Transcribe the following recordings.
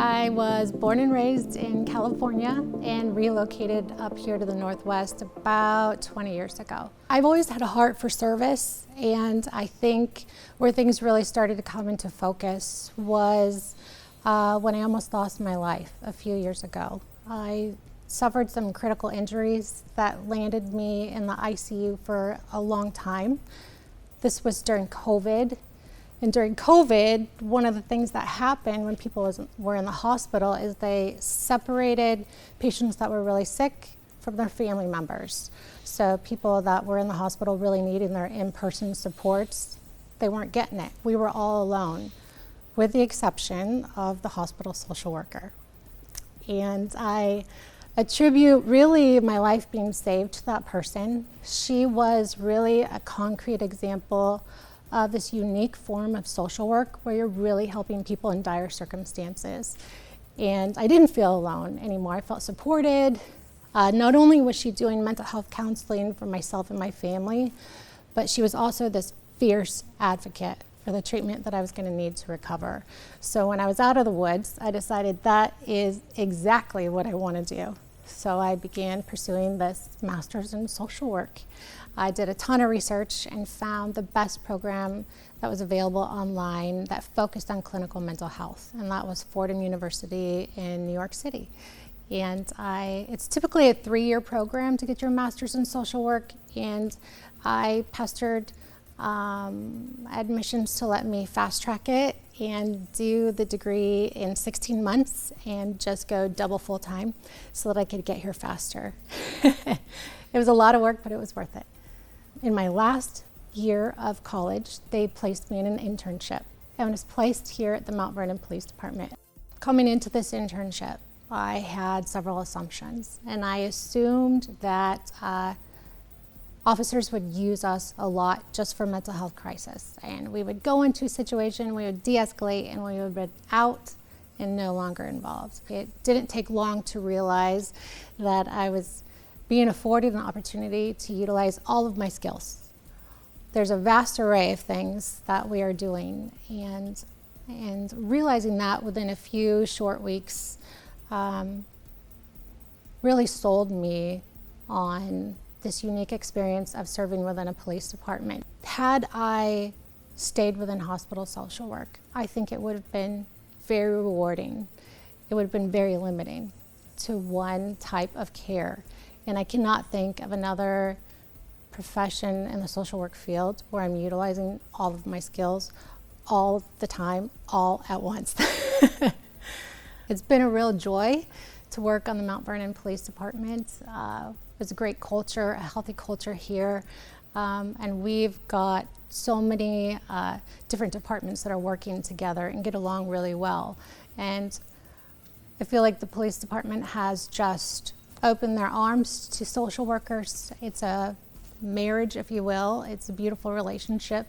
I was born and raised in California and relocated up here to the Northwest about 20 years ago. I've always had a heart for service, and I think where things really started to come into focus was when I almost lost my life a few years ago. I suffered some critical injuries that landed me in the ICU for a long time. This was during COVID. And during COVID, one of the things that happened when people were in the hospital is they separated patients that were really sick from their family members. So people that were in the hospital really needing their in-person supports, they weren't getting it. We were all alone, with the exception of the hospital social worker. And I attribute really my life being saved to that person. She was really a concrete example of this unique form of social work where you're really helping people in dire circumstances. And I didn't feel alone anymore. I felt supported. Not only was she doing mental health counseling for myself and my family, but she was also this fierce advocate for the treatment that I was going to need to recover. So when I was out of the woods, I decided that is exactly what I want to do. So I began pursuing this master's in social work. I did a ton of research and found the best program that was available online that focused on clinical mental health, and that was Fordham University in New York City. And it's typically a 3-year program to get your master's in social work, and I pestered admissions to let me fast track it and do the degree in 16 months and just go double full time so that I could get here faster. It was a lot of work, but it was worth it. In my last year of college, they placed me in an internship. I was placed here at the Mount Vernon Police Department. Coming into this internship, I had several assumptions, and I assumed that officers would use us a lot just for mental health crisis. And we would go into a situation, we would de-escalate, and we would be out and no longer involved. It didn't take long to realize that I was being afforded an opportunity to utilize all of my skills. There's a vast array of things that we are doing, and realizing that within a few short weeks really sold me on this unique experience of serving within a police department. Had I stayed within hospital social work, I think it would have been very rewarding. It would have been very limiting to one type of care. And I cannot think of another profession in the social work field where I'm utilizing all of my skills all the time, all at once. It's been a real joy to work on the Mount Vernon Police Department. It's a great culture, a healthy culture here. And we've got so many different departments that are working together and get along really well. And I feel like the police department has just opened their arms to social workers. It's a marriage, if you will. It's a beautiful relationship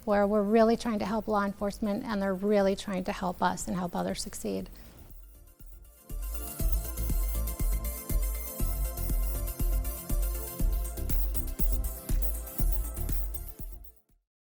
where we're really trying to help law enforcement, and they're really trying to help us and help others succeed.